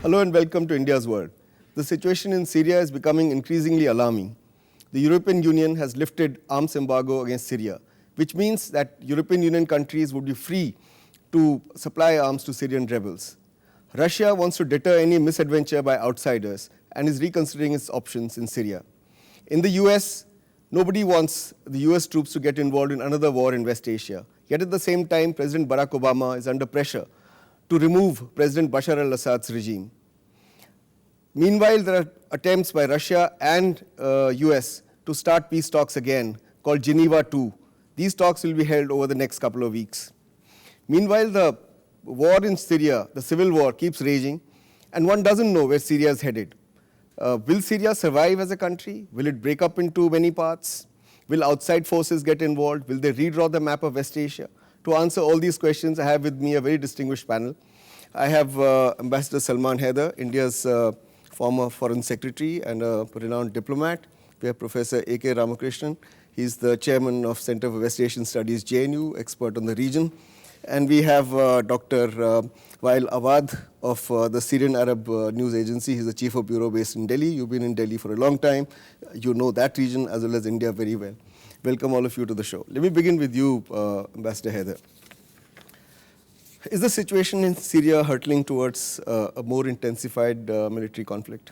Hello and welcome to India's World. The situation in Syria is becoming increasingly alarming. The European Union has lifted arms embargo against Syria, which means that European Union countries would be free to supply arms to Syrian rebels. Russia wants to deter any misadventure by outsiders and is reconsidering its options in Syria. In the US, nobody wants the US troops to get involved in another war in West Asia. Yet at the same time, President Barack Obama is under pressure to remove President Bashar al-Assad's regime. Meanwhile, there are attempts by Russia and US to start peace talks again, called Geneva 2. These talks will be held over the next couple of weeks. Meanwhile, the war in Syria, the civil war, keeps raging, and one doesn't know where Syria is headed. Will Syria survive as a country? Will it break up into many parts? Will outside forces get involved? Will they redraw the map of West Asia? To answer all these questions, I have with me a very distinguished panel. I have Ambassador Salman Haider, India's former Foreign Secretary and a renowned diplomat. We have Professor A.K. Ramakrishnan. He's the chairman of Center for West Asian Studies, JNU, expert on the region. And we have Dr. Awwad of the Syrian Arab News Agency. He's the chief of bureau based in Delhi. You've been in Delhi for a long time. You know that region as well as India very well. Welcome all of you to the show. Let me begin with you, Ambassador Haider. Is the situation in Syria hurtling towards a more intensified military conflict?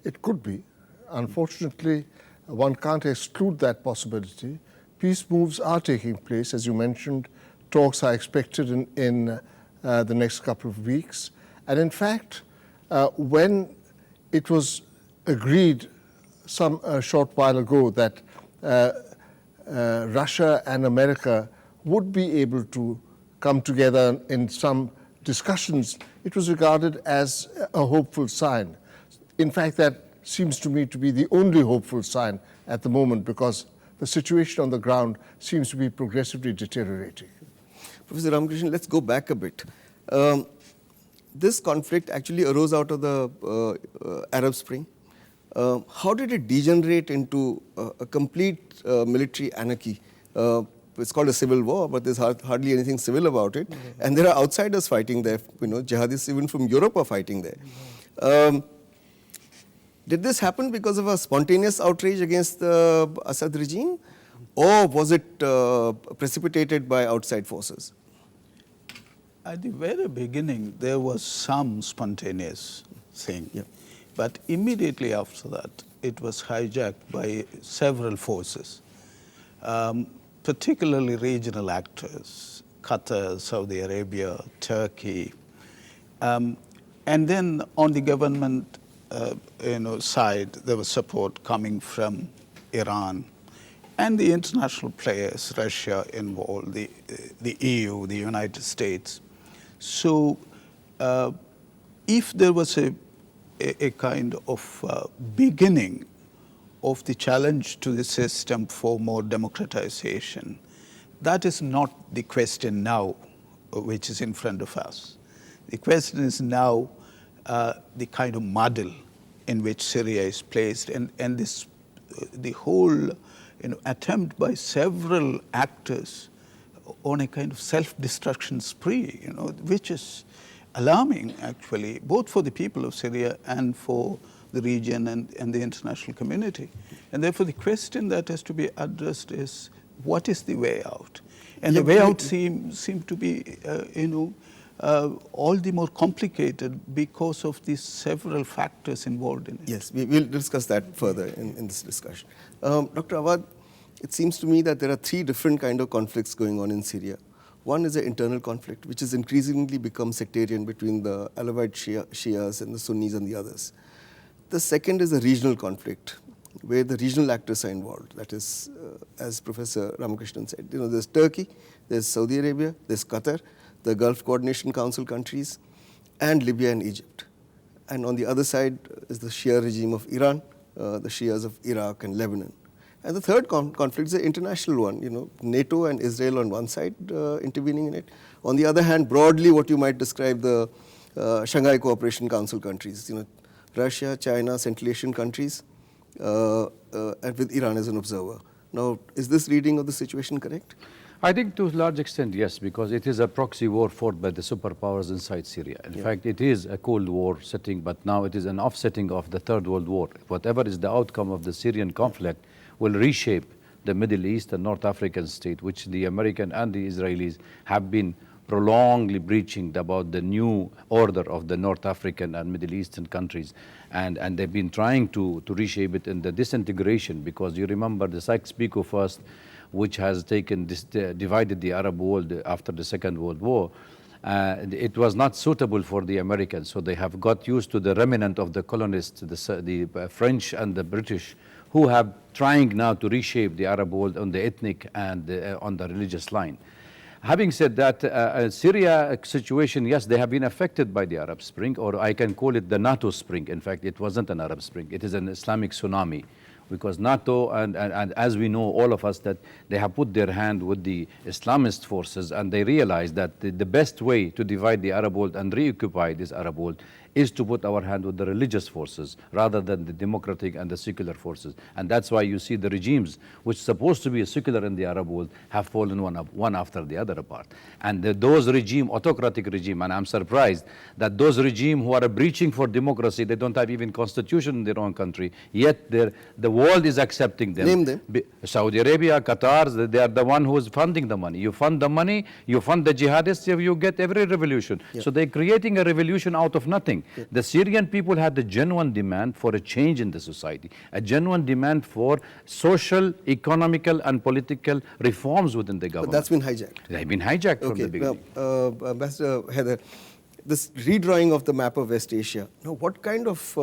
It could be. Unfortunately, one can't exclude that possibility. Peace moves are taking place. As you mentioned, talks are expected in the next couple of weeks. And in fact, when it was agreed some short while ago that Russia and America would be able to come together in some discussions, it was regarded as a hopeful sign. In fact, that seems to me to be the only hopeful sign at the moment, because the situation on the ground seems to be progressively deteriorating. Professor Ramakrishnan, let's go back a bit. This conflict actually arose out of the Arab Spring. How did it degenerate into a complete military anarchy? It's called a civil war, but there's hardly anything civil about it. Mm-hmm. And there are outsiders fighting there. Jihadis even from Europe are fighting there. Mm-hmm. Did this happen because of a spontaneous outrage against the Assad regime, or was it precipitated by outside forces? At the very beginning, there was some spontaneous thing. Yeah. But immediately after that, it was hijacked by several forces, particularly regional actors, Qatar, Saudi Arabia, Turkey. And then on the government side, there was support coming from Iran and the international players, Russia involved, the EU, the United States. So if there was a kind of beginning of the challenge to the system for more democratization, that is not the question now which is in front of us. The question is now the kind of muddle in which Syria is placed, and this the whole attempt by several actors on a kind of self-destruction spree, which is alarming actually, both for the people of Syria and for the region and the international community. And therefore the question that has to be addressed is, what is the way out? And the way out seems to be, all the more complicated because of these several factors involved in it. Yes, we'll discuss that further in this discussion. Dr. Awwad, it seems to me that there are three different kind of conflicts going on in Syria. One is an internal conflict, which has increasingly become sectarian between the Alawite Shias and the Sunnis and the others. The second is a regional conflict, where the regional actors are involved. That is, as Professor Ramakrishnan said, there's Turkey, there's Saudi Arabia, there's Qatar, the Gulf Coordination Council countries, and Libya and Egypt. And on the other side is the Shia regime of Iran, the Shias of Iraq and Lebanon. And the third conflict is an international one, NATO and Israel on one side intervening in it. On the other hand, broadly what you might describe the Shanghai Cooperation Council countries, Russia, China, Central Asian countries, and with Iran as an observer. Now, is this reading of the situation correct? I think to a large extent, yes, because it is a proxy war fought by the superpowers inside Syria. In fact, it is a Cold War setting, but now it is an offsetting of the Third World War. Whatever is the outcome of the Syrian conflict will reshape the Middle East and North African state, which the American and the Israelis have been prolongedly preaching about the new order of the North African and Middle Eastern countries. And they've been trying to reshape it in the disintegration, because you remember the Sykes-Picot First, which has divided the Arab world after the Second World War. It was not suitable for the Americans, so they have got used to the remnant of the colonists, the French and the British, who have trying now to reshape the Arab world on the ethnic and on the religious line. Having said that, Syria situation, yes, they have been affected by the Arab Spring, or I can call it the NATO Spring. In fact, it wasn't an Arab Spring, it is an Islamic tsunami. Because NATO and as we know, all of us, that they have put their hand with the Islamist forces, and they realize that the best way to divide the Arab world and reoccupy this Arab world is to put our hand with the religious forces rather than the democratic and the secular forces. And that's why you see the regimes which are supposed to be secular in the Arab world have fallen one after the other apart. And those autocratic regime, and I'm surprised that those regimes who are breaching for democracy, they don't have even constitution in their own country, yet the world is accepting them. Name them. Saudi Arabia, Qatar, they are the one who is funding the money. You fund the money, you fund the jihadists, you get every revolution. Yeah. So they're creating a revolution out of nothing. Yeah. The Syrian people had a genuine demand for a change in the society, a genuine demand for social, economical and political reforms within the government. But that's been hijacked. They've been hijacked from the beginning. Now, Ambassador Haider, this redrawing of the map of West Asia, now what kind of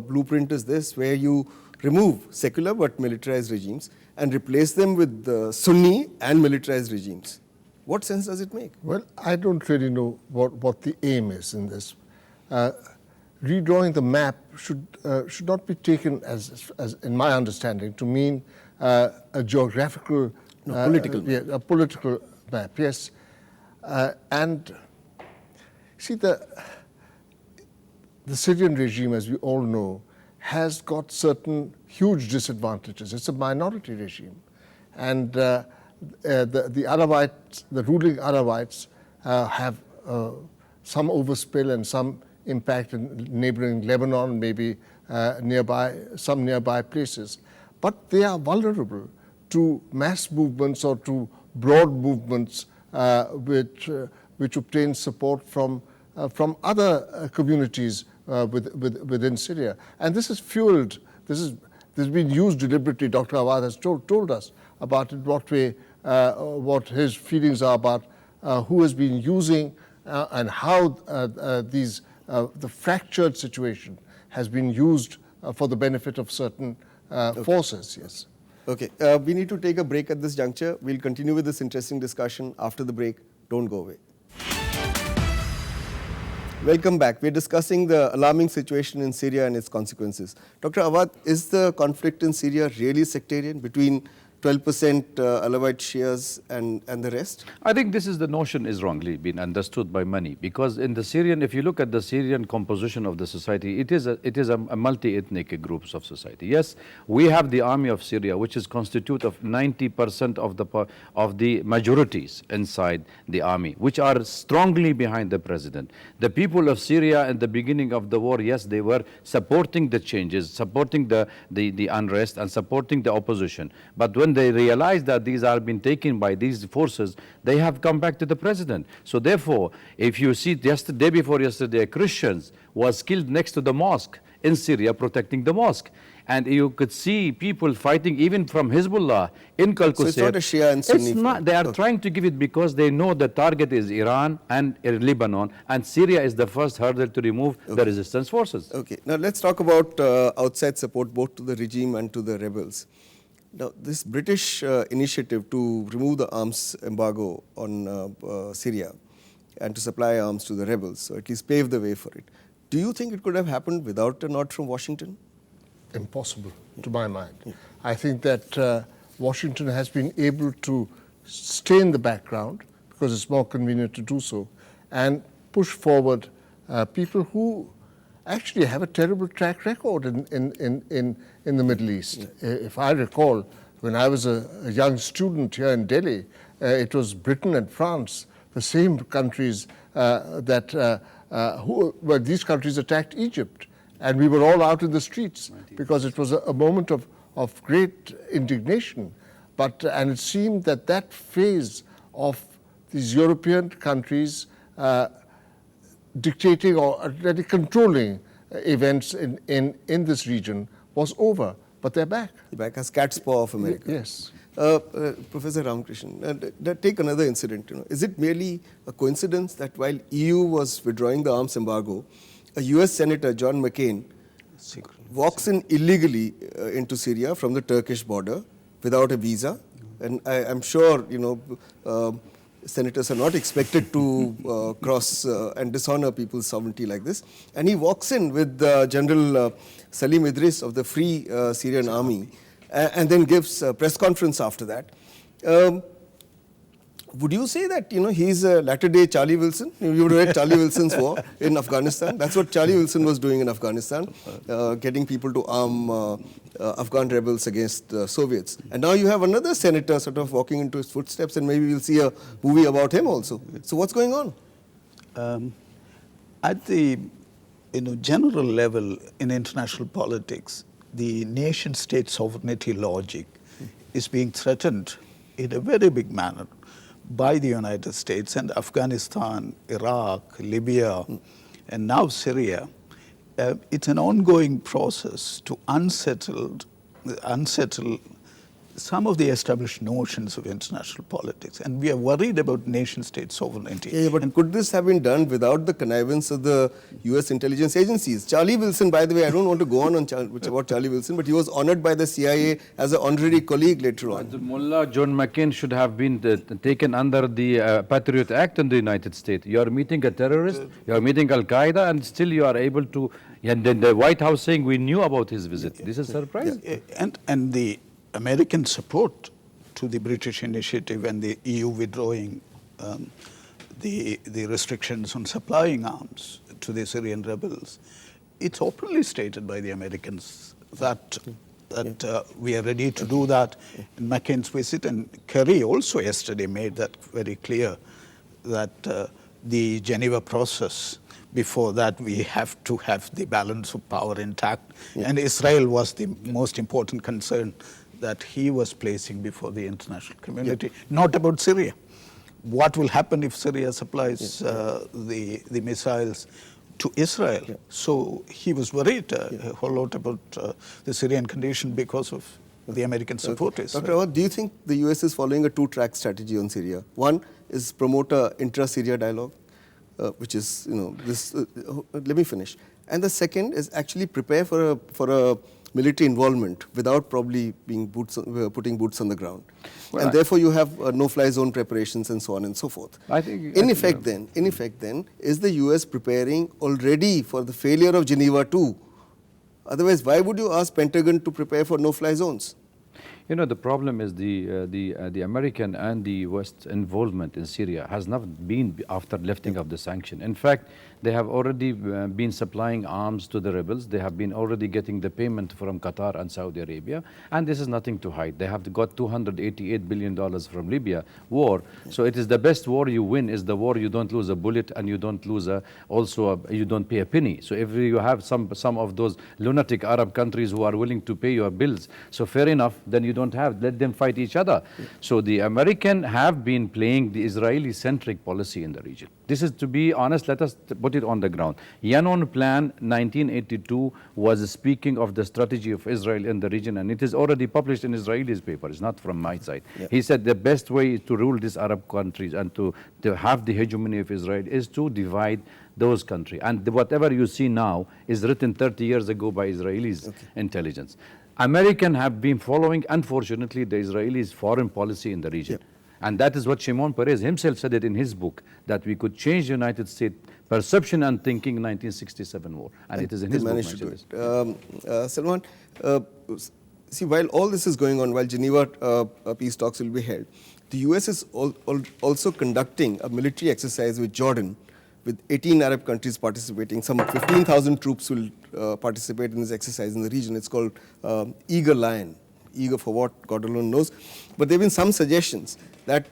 blueprint is this, where you remove secular but militarized regimes and replace them with Sunni and militarized regimes? What sense does it make? Well, I don't really know what the aim is in this. Redrawing the map should not be taken as in my understanding, to mean a geographical, a political map. Yes, and see the Syrian regime, as we all know, has got certain huge disadvantages. It's a minority regime, and the Alawites, the ruling Alawites, have some overspill and some impact in neighboring Lebanon, maybe some nearby places. But they are vulnerable to mass movements or to broad movements which obtain support from other communities within Syria. And this is fueled, this has been used deliberately. Dr. Awwad has told us about in what way, what his feelings are about who has been using and how the fractured situation has been used for the benefit of certain forces. Yes. Okay, we need to take a break at this juncture. We'll continue with this interesting discussion after the break. Don't go away. Welcome back. We're discussing the alarming situation in Syria and its consequences. Dr. Awwad, is the conflict in Syria really sectarian between 12% Alawite Shias and the rest? I think this is the notion is wrongly been understood by many, because in the Syrian, if you look at the Syrian composition of the society, it is a multi-ethnic groups of society. Yes, we have the army of Syria, which is constitute of 90% of the majorities inside the army, which are strongly behind the president. The people of Syria in the beginning of the war, yes, they were supporting the changes, supporting the unrest and supporting the opposition. But when they realize that these are being taken by these forces, they have come back to the president. So therefore, if you see day before yesterday, Christians was killed next to the mosque in Syria protecting the mosque. And you could see people fighting even from Hezbollah in Al-Qaeda. So it's not a Shia and Sunni. It's not. They are trying to give it because they know the target is Iran and Lebanon, and Syria is the first hurdle to remove the resistance forces. Okay, now let's talk about outside support both to the regime and to the rebels. Now, this British initiative to remove the arms embargo on Syria and to supply arms to the rebels, so at least pave the way for it. Do you think it could have happened without a nod from Washington? Impossible, to my mind. Yeah. I think that Washington has been able to stay in the background because it's more convenient to do so and push forward people who actually have a terrible track record in the Middle East. Yeah. If I recall, when I was a young student here in Delhi, it was Britain and France, the same countries where these countries attacked Egypt. And we were all out in the streets because it was a moment of great indignation. And it seemed that phase of these European countries dictating or controlling events in this region was over, but they're back. Back as cat's paw of America. Yes. Professor Ramakrishnan, take another incident. Is it merely a coincidence that while EU was withdrawing the arms embargo, a US Senator, John McCain, walks in illegally into Syria from the Turkish border without a visa? And I'm sure, senators are not expected to cross and dishonor people's sovereignty like this. And he walks in with General Salim Idris of the Free Syrian Army and then gives a press conference after that. Would you say that he's a latter-day Charlie Wilson? You would have read Charlie Wilson's War in Afghanistan. That's what Charlie Wilson was doing in Afghanistan, getting people to arm Afghan rebels against the Soviets. And now you have another senator sort of walking into his footsteps, and maybe we'll see a movie about him also. So what's going on? At the general level in international politics, the nation-state sovereignty logic is being threatened in a very big manner by the United States and Afghanistan, Iraq, Libya, and now Syria. It's an ongoing process to unsettle some of the established notions of international politics. And we are worried about nation-state sovereignty. Yeah, but could this have been done without the connivance of the US intelligence agencies? Charlie Wilson, by the way, I don't want to go on about Charlie Wilson, but he was honored by the CIA as an honorary colleague later on. The Mullah John McCain should have been taken under the Patriot Act in the United States. You are meeting a terrorist, you are meeting Al-Qaeda, and still you are able to... And then the White House saying we knew about his visit. This is surprising. And the American support to the British initiative and the EU withdrawing the restrictions on supplying arms to the Syrian rebels, it's openly stated by the Americans that we are ready to do that in McCain's visit. And Kerry also yesterday made that very clear, that the Geneva process, before that we have to have the balance of power intact. And Israel was the most important concern that he was placing before the international community, not about Syria. What will happen if Syria supplies the missiles to Israel? So he was worried a whole lot about the Syrian condition because of the American support. Dr. Awwad, do you think the US is following a two-track strategy on Syria? One is promote a intra-Syria dialogue, which is, let me finish. And the second is actually prepare for a military involvement without probably being putting boots on the ground. Well, and therefore you have no-fly zone preparations and so on and so forth. In effect then, is the US preparing already for the failure of Geneva II? Otherwise, why would you ask Pentagon to prepare for no-fly zones? The problem is the American and the West involvement in Syria has not been after lifting of the sanction. In fact, they have already been supplying arms to the rebels. They have been already getting the payment from Qatar and Saudi Arabia. And this is nothing to hide. They have got $288 billion from Libya war. So it is the best war you win is the war you don't lose a bullet and you don't lose you don't pay a penny. So if you have some of those lunatic Arab countries who are willing to pay your bills, so fair enough, then you don't let them fight each other. So the American have been playing the Israeli-centric policy in the region. This is, to be honest, let us put it on the ground. Yangon Plan 1982 was speaking of the strategy of Israel in the region, and it is already published in Israeli's paper. It's not from my side. He said the best way to rule these Arab countries and to have the hegemony of Israel is to divide those countries. And whatever you see now is written 30 years ago by Israelis' intelligence. Americans have been following, unfortunately, the Israelis' foreign policy in the region. And that is what Shimon Peres himself said it in his book, that we could change the United States perception and thinking in 1967 war. And it is in his book. Salman, see, while all this is going on, while Geneva peace talks will be held, the US is also conducting a military exercise with Jordan, with 18 Arab countries participating. Some 15,000 troops will participate in this exercise in the region. It's called Eagle Lion. Eager for what, God alone knows. But there have been some suggestions that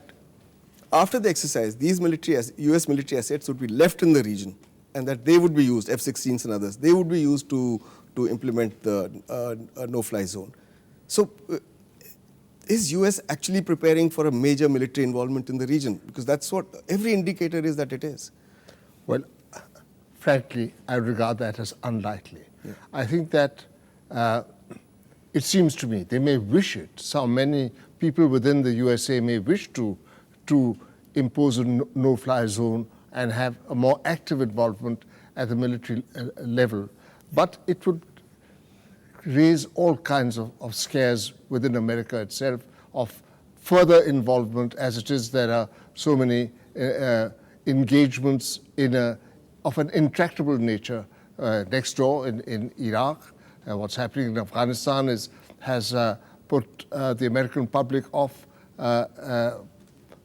after the exercise, these US military assets would be left in the region, and that they would be used, F-16s and others, they would be used to implement the no-fly zone. So is US actually preparing for a major military involvement in the region? Because that's what every indicator is that it is. Well, frankly, I regard that as unlikely. Yeah. I think that it seems to me they may wish it. So many people within the USA may wish to impose a no-fly zone and have a more active involvement at the military level. But it would raise all kinds of scares within America itself of further involvement. As it is, there are so many engagements of an intractable nature next door in Iraq. What's happening in Afghanistan has put the American public off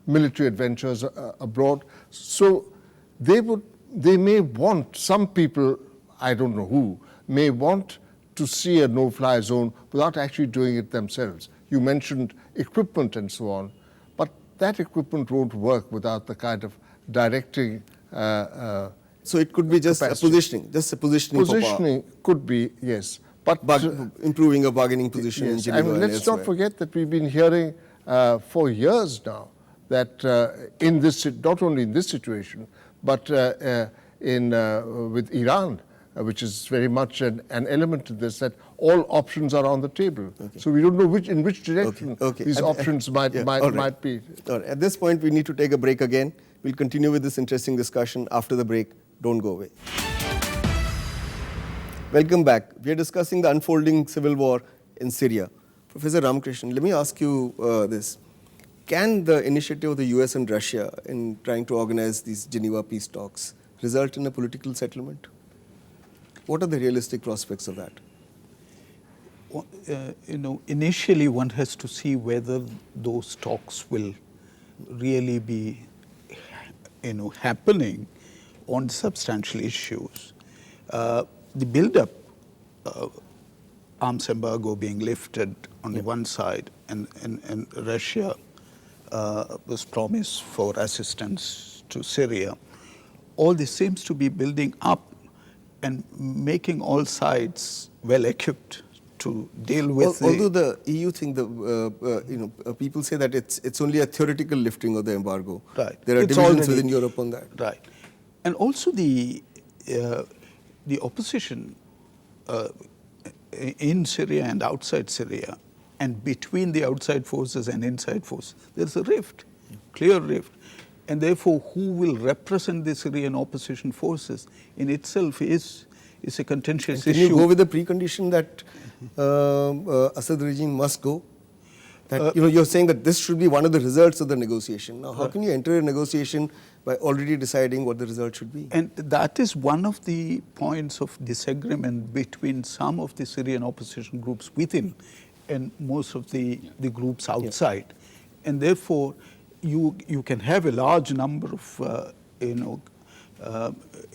military adventures abroad. So they may want, some people, I don't know who, may want to see a no-fly zone without actually doing it themselves. You mentioned equipment and so on, but that equipment won't work without the kind of directing. So it could be just a positioning, Positioning could be, yes. But improving a bargaining position in yes, Geneva and let's elsewhere. not forget that we've been hearing for years now that in this, not only in this situation, but with Iran, which is very much an element to this, that all options are on the table. Okay. So we don't know in which direction these options might be. All right. At this point, we need to take a break again. We'll continue with this interesting discussion after the break. Don't go away. Welcome back. We are discussing the unfolding civil war in Syria. Professor Ramakrishnan, let me ask you this. Can the initiative of the US and Russia in trying to organize these Geneva peace talks result in a political settlement? What are the realistic prospects of that? Well, initially one has to see whether those talks will really be, happening on substantial issues. The build-up, arms embargo being lifted on the one side, and Russia was promised for assistance to Syria. All this seems to be building up and making all sides well equipped to deal with. Although the EU thing, people say that it's only a theoretical lifting of the embargo. Right. There are It's divisions already, within Europe on that. Right, and also the opposition in Syria and outside Syria, and between the outside forces and inside forces, there's a rift, clear rift. And therefore, who will represent the Syrian opposition forces in itself is a contentious issue. Can you go with the precondition that Assad regime must go? That you're saying that this should be one of the results of the negotiation. Now, how can you enter a negotiation by already deciding what the result should be? And that is one of the points of disagreement between some of the Syrian opposition groups within and most of the groups outside. Yeah. And therefore, you can have a large number of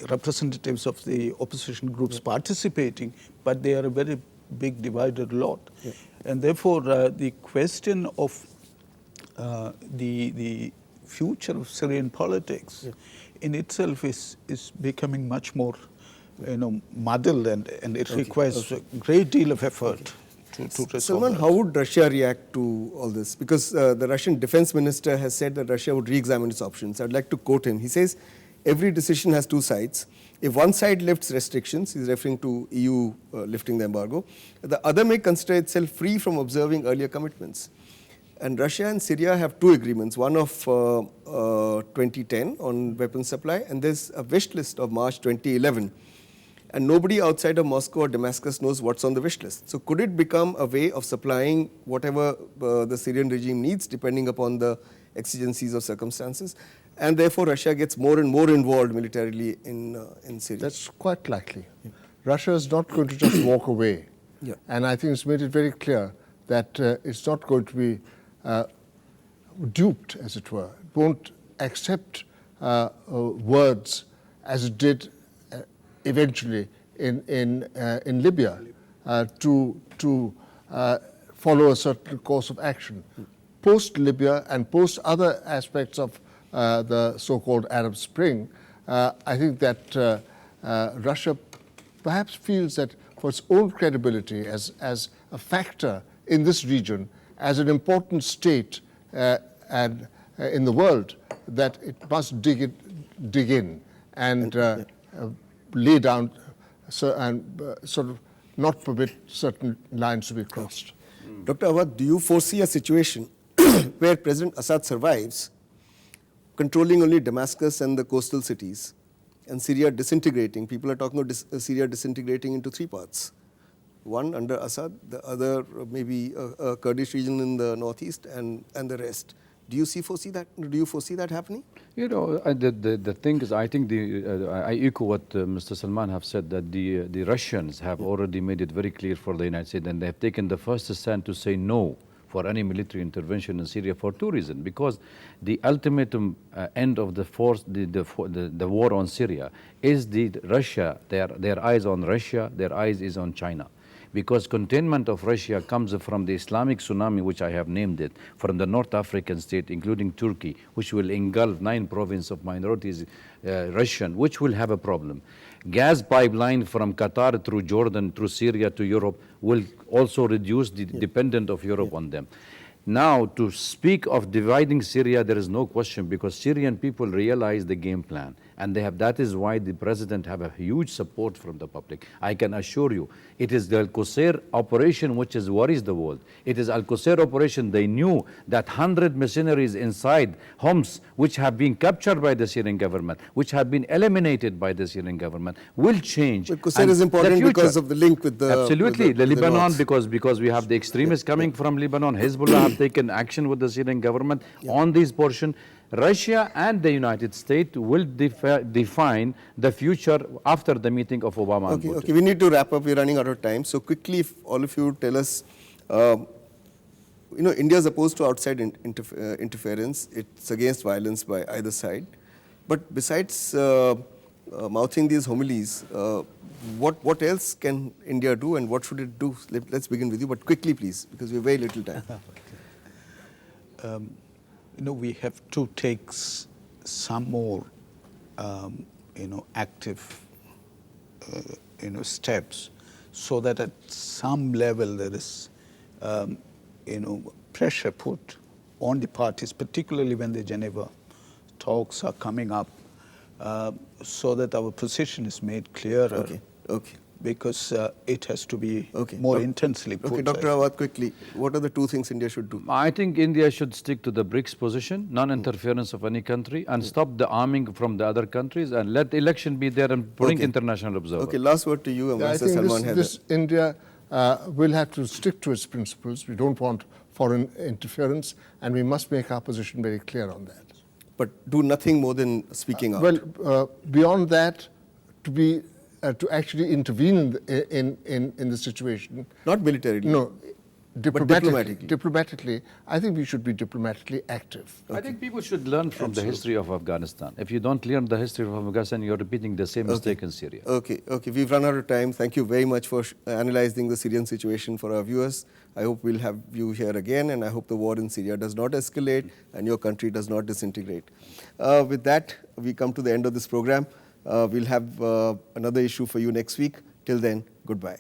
representatives of the opposition groups participating, but they are a very big divided lot. Yeah. And therefore, the question of the future of Syrian politics in itself is becoming much more muddled, and it requires a great deal of effort. Salman, how would Russia react to all this? Because the Russian defense minister has said that Russia would re-examine its options. I'd like to quote him. He says, every decision has two sides. If one side lifts restrictions, he's referring to EU lifting the embargo, the other may consider itself free from observing earlier commitments. And Russia and Syria have two agreements, one of 2010 on weapons supply, and there's a wish list of March 2011. And nobody outside of Moscow or Damascus knows what's on the wish list. So could it become a way of supplying whatever the Syrian regime needs, depending upon the exigencies of circumstances? And therefore, Russia gets more and more involved militarily in Syria. That's quite likely. Yeah. Russia is not going to just walk away. Yeah. And I think it's made it very clear that it's not going to be duped, as it were. It won't accept words as it did eventually in Libya to follow a certain course of action. Post-Libya and post other aspects of the so-called Arab Spring, I think that Russia perhaps feels that for its own credibility as a factor in this region, as an important state and in the world, that it must dig in and lay down and sort of not permit certain lines to be crossed. Dr. Awwad, do you foresee a situation where President Assad survives, controlling only Damascus and the coastal cities, and Syria disintegrating? People are talking about Syria disintegrating into three parts. One under Assad, the other maybe a Kurdish region in the northeast, and the rest. Do you foresee that happening? You know, the thing is, I think I echo what Mr. Salman have said, that the Russians have already made it very clear for the United States, and they have taken the first stand to say no for any military intervention in Syria for two reasons. Because the ultimatum end of the war on Syria is Russia. Their eyes on Russia. Their eyes is on China. Because containment of Russia comes from the Islamic tsunami, which I have named it, from the North African state, including Turkey, which will engulf 9 provinces of minorities, Russian, which will have a problem. Gas pipeline from Qatar through Jordan, through Syria to Europe will also reduce the dependence of Europe on them. Now, to speak of dividing Syria, there is no question, because Syrian people realize the game plan. And that is why the president have a huge support from the public. I can assure you, it is the Al-Qusair operation which worries the world. It is Al-Qusair operation. They knew that 100 mercenaries inside Homs, which have been captured by the Syrian government, which have been eliminated by the Syrian government, will change. Al-Qusair is important because of the link with the... Absolutely. The Lebanon, because we have the extremists coming from Lebanon. Hezbollah have taken action with the Syrian government on this portion. Russia and the United States will define the future after the meeting of Obama and Putin. Okay, we need to wrap up. We're running out of time. So quickly, if all of you tell us, India is opposed to outside interference. It's against violence by either side. But besides mouthing these homilies, what else can India do, and what should it do? Let's begin with you, but quickly, please, because we have very little time. We have to take some more, active, steps, so that at some level there is, pressure put on the parties, particularly when the Geneva talks are coming up, so that our position is made clearer. Okay. Because it has to be more intensely put. Okay, Dr. Awwad, quickly, what are the two things India should do? I think India should stick to the Brics position, non-interference of any country, and stop the arming from the other countries, and let the election be there and bring international observers. Okay, last word to you, I think Salman. this India will have to stick to its principles. We don't want foreign interference, and we must make our position very clear on that. But do nothing more than speaking out. Well, beyond that, to actually intervene in the situation. Not militarily. No, diplomatically. Diplomatically, I think we should be diplomatically active. I think people should learn from the history of Afghanistan. If you don't learn the history of Afghanistan, you're repeating the same mistake in Syria. Okay, we've run out of time. Thank you very much for analyzing the Syrian situation for our viewers. I hope we'll have you here again, and I hope the war in Syria does not escalate and your country does not disintegrate. With that, we come to the end of this program. We'll have another issue for you next week. Till then, goodbye.